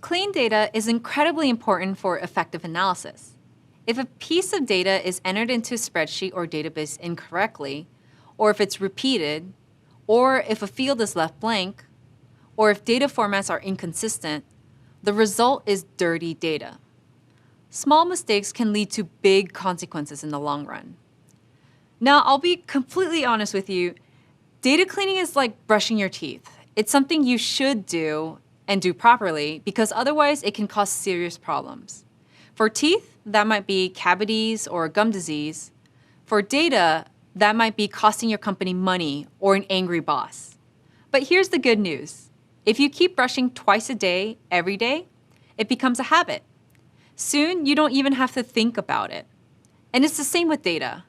Clean data is incredibly important for effective analysis. If a piece of data is entered into a spreadsheet or database incorrectly, or if it's repeated, or if a field is left blank, or if data formats are inconsistent, the result is dirty data. Small mistakes can lead to big consequences in the long run. Now, I'll be completely honest with you. Data cleaning is like brushing your teeth. It's something you should do and do properly because otherwise it can cause serious problems. For teeth, that might be cavities or gum disease. For data, that might be costing your company money or an angry boss. But here's the good news. If you keep brushing twice a day, every day, it becomes a habit. Soon, you don't even have to think about it. And it's the same with data.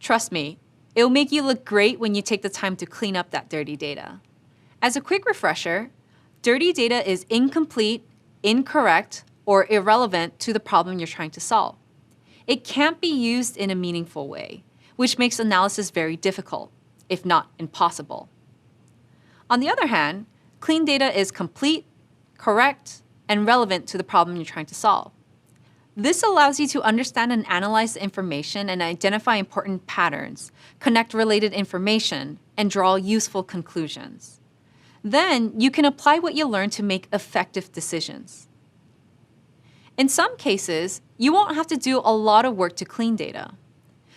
Trust me, it'll make you look great when you take the time to clean up that dirty data. As a quick refresher, dirty data is incomplete, incorrect, or irrelevant to the problem you're trying to solve. It can't be used in a meaningful way, which makes analysis very difficult, if not impossible. On the other hand, clean data is complete, correct, and relevant to the problem you're trying to solve. This allows you to understand and analyze the information and identify important patterns, connect related information, and draw useful conclusions. Then, you can apply what you learn to make effective decisions. In some cases, you won't have to do a lot of work to clean data.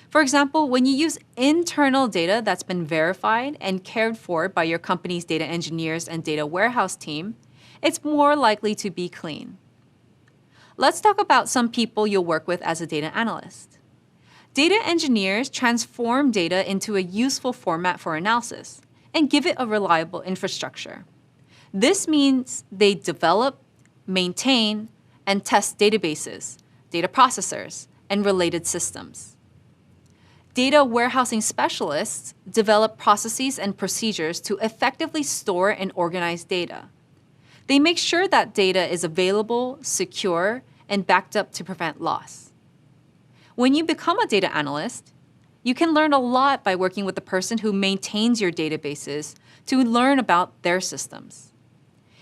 For example, when you use internal data that's been verified and cared for by your company's data engineers and data warehouse team, it's more likely to be clean. Let's talk about some people you'll work with as a data analyst. Data engineers transform data into a useful format for analysis and give it a reliable infrastructure. This means they develop, maintain, and test databases, data processors, and related systems. Data warehousing specialists develop processes and procedures to effectively store and organize data. They make sure that data is available, secure, and backed up to prevent loss. When you become a data analyst, you can learn a lot by working with the person who maintains your databases to learn about their systems.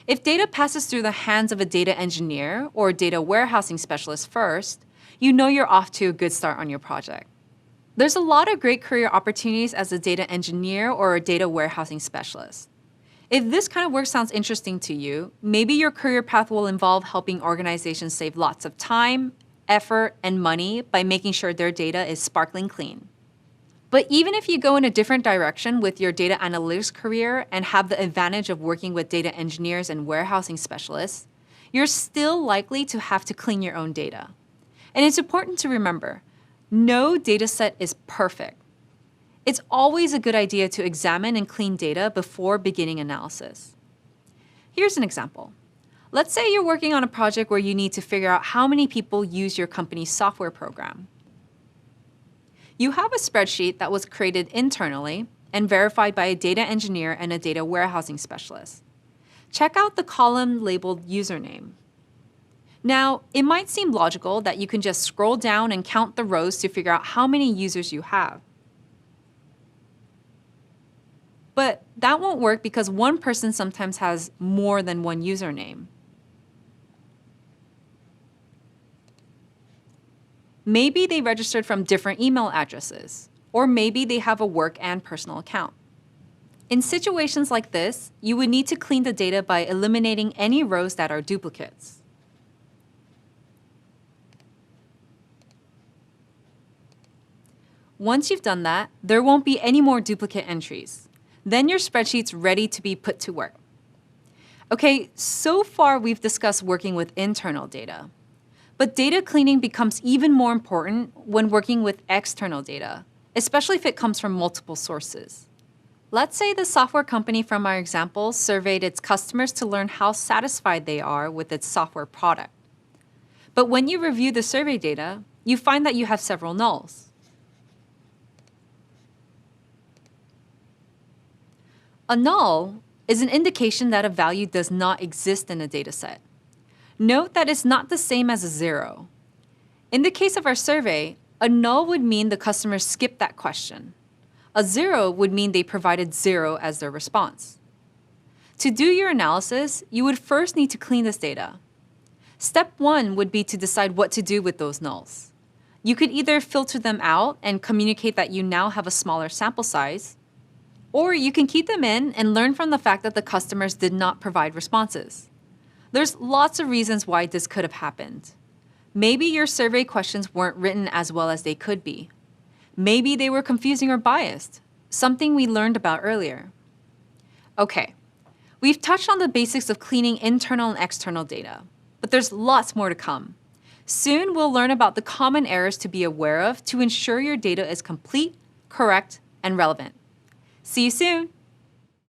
If data passes through the hands of a data engineer or a data warehousing specialist first, you know you're off to a good start on your project. There's a lot of great career opportunities as a data engineer or a data warehousing specialist. If this kind of work sounds interesting to you, maybe your career path will involve helping organizations save lots of time, effort, and money by making sure their data is sparkling clean. But even if you go in a different direction with your data analytics career and have the advantage of working with data engineers and warehousing specialists, you're still likely to have to clean your own data. And it's important to remember, no data set is perfect. It's always a good idea to examine and clean data before beginning analysis. Here's an example. Let's say you're working on a project where you need to figure out how many people use your company's software program. You have a spreadsheet that was created internally and verified by a data engineer and a data warehousing specialist. Check out the column labeled username. Now, it might seem logical that you can just scroll down and count the rows to figure out how many users you have. But that won't work because one person sometimes has more than one username. Maybe they registered from different email addresses, or maybe they have a work and personal account. In situations like this, you would need to clean the data by eliminating any rows that are duplicates. Once you've done that, there won't be any more duplicate entries. Then your spreadsheet's ready to be put to work. Okay, so far we've discussed working with internal data. But data cleaning becomes even more important when working with external data, especially if it comes from multiple sources. Let's say the software company from our example surveyed its customers to learn how satisfied they are with its software product. But when you review the survey data, you find that you have several nulls. A null is an indication that a value does not exist in a dataset. Note that it's not the same as a zero. In the case of our survey, a null would mean the customer skipped that question. A zero would mean they provided zero as their response. To do your analysis, you would first need to clean this data. Step 1 would be to decide what to do with those nulls. You could either filter them out and communicate that you now have a smaller sample size, or you can keep them in and learn from the fact that the customers did not provide responses. There's lots of reasons why this could have happened. Maybe your survey questions weren't written as well as they could be. Maybe they were confusing or biased, something we learned about earlier. Okay, we've touched on the basics of cleaning internal and external data, but there's lots more to come. Soon we'll learn about the common errors to be aware of to ensure your data is complete, correct, and relevant. See you soon!